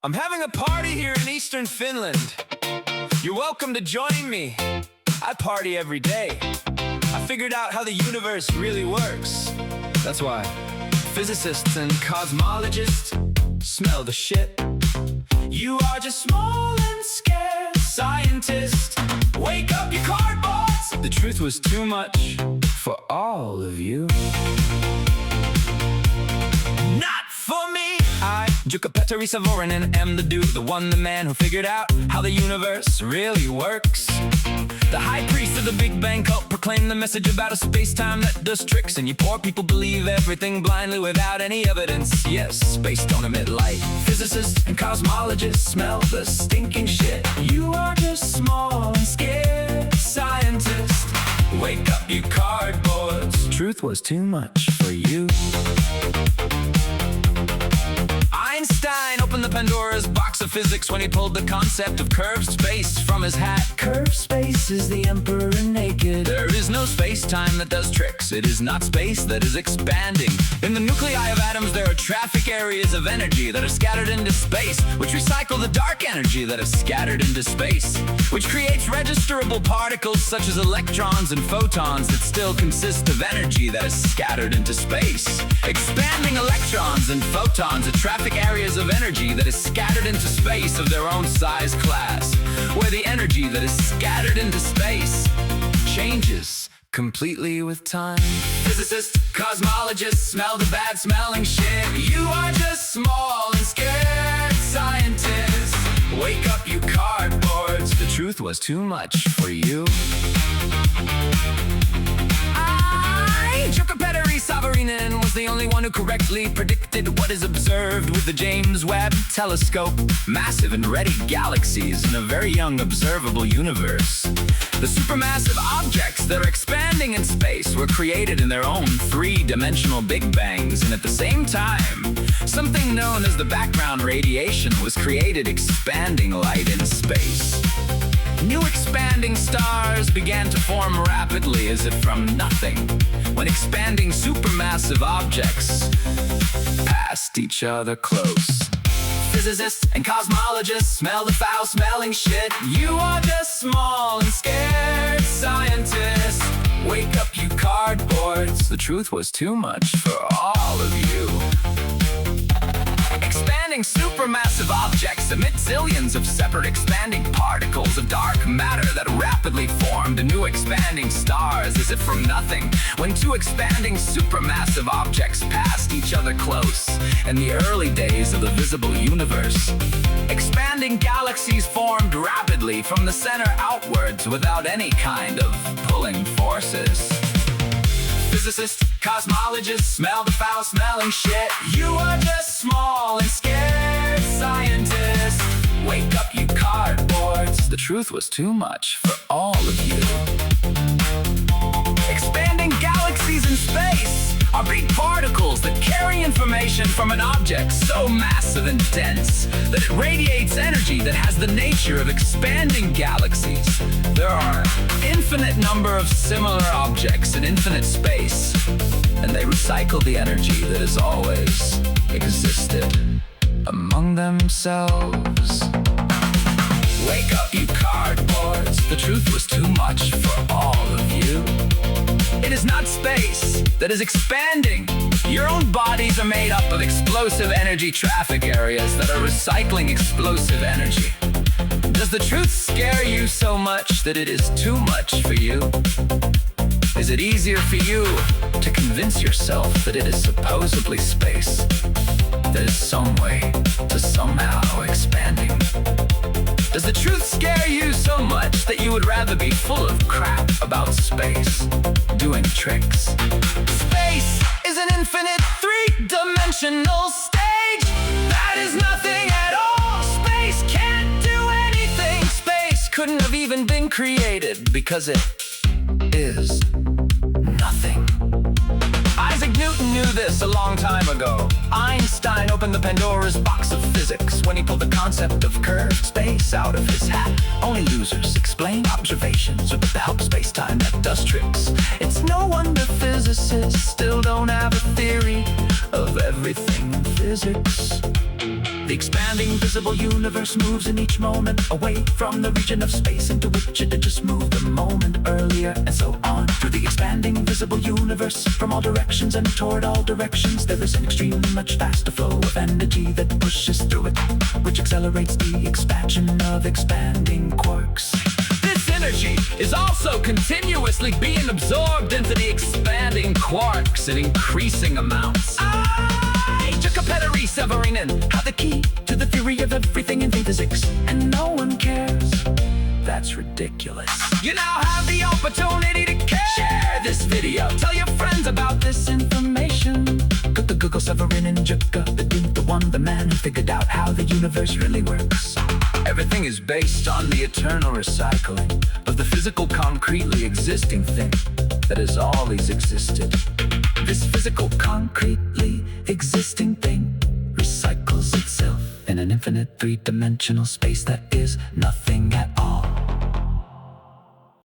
I'm having a party here in Eastern Finland. You're welcome to join me. I party every day. I figured out how the universe really works. That's why physicists and cosmologists smell the shit. You are just small and scared scientist. Wake up, you cardboards! The truth was too much for all of you. Not for me! I, Petteri Savorinen, am the dude, the man who figured out how the universe really works. The high priest of the Big Bang cult proclaimed the message about a space-time that does tricks, and you poor people believe everything blindly without any evidence. Yes, space don't emit light. Physicists and cosmologists smell the stinking shit. You are just small and scared scientist. Wake up, you cardboards. Truth was too much for you. Einstein opened the Pandora's box of physics when he pulled the concept of curved space from his hat. Curved space is the emperor naked. There is no space-time that does tricks. It is not space that is expanding. In the nuclei of atoms there are traffic areas of energy that are scattered into space, which recycle the dark energy that is scattered into space, which creates registerable particles such as electrons and photons that still consist of energy that is scattered into space. Expanding electrons and photons are traffic areas of energy that is scattered into space of their own size class, where the energy that is scattered into space changes completely with time. Physicists, cosmologists smell the bad smelling shit. You are just small and scared scientists. Wake up, you cardboards. The truth was too much for you. Petteri Savorinen was the only one who correctly predicted what is observed with the James Webb telescope. Massive and ready galaxies in a very young observable universe. The supermassive objects that are expanding in space were created in their own three-dimensional Big Bangs, and at the same time, something known as the background radiation was created, expanding light in space. New expanding stars began to form rapidly as if from nothing, when expanding supermassive objects passed each other close. Physicists and cosmologists smell the foul-smelling shit. You are just small and scared scientists. Wake up, you cardboards. The truth was too much for all of you. Expanding supermassive objects emit zillions of separate expanding particles of dark matter that rapidly formed new expanding stars as if from nothing, when two expanding supermassive objects passed each other close in the early days of the visible universe. Expanding galaxies formed rapidly from the center outwards without any kind of pulling forces. Physicists, cosmologists smell the foul-smelling shit. You are just small and scared scientists. Wake up, you cardboards. The truth was too much for all of you. Expanding galaxies in space are big particles that carry information from an object so massive and dense that it radiates energy that has the nature of expanding galaxies. There are infinite number of similar objects in infinite space, and they recycle the energy that has always existed among themselves. Wake up, you cardboards. The truth was too much for all of you. It is not space that is expanding. Your own bodies are made up of explosive energy traffic areas that are recycling explosive energy. Does the truth scare you so much that it is too much for you? Is it easier for you to convince yourself that it is supposedly space that is some way to somehow expanding? Does the truth scare you so much that you would rather be full of crap about space, doing tricks? Space is an infinite three-dimensional stage. That is nothing at all. Space can't do anything. Space couldn't have even been created because it is nothing. Isaac Newton knew this a long time ago. Einstein opened the Pandora's box of physics when he pulled the concept of curved space out of his hat. Only losers explain observations with the help of space-time that does tricks. It's no wonder physicists still don't have a theory of everything in physics. The expanding visible universe moves in each moment away from the region of space into which it had just moved a moment earlier, and so on. Through the expanding visible universe, from all directions and toward all directions, there is an extremely much faster flow of energy that pushes through it, which accelerates the expansion of expanding quarks. This energy is also continuously being absorbed into the expanding quarks in increasing amounts. Savorinen have the key to the theory of everything in physics, and no one cares. That's ridiculous. You now have the opportunity to care. Share this video. Tell your friends about this information. Google Savorinen, the one, the man who figured out how the universe really works. Everything is based on the eternal recycling of the physical, concretely existing thing that has always existed. This physical, concretely existing thing recycles itself in an infinite three-dimensional space that is nothing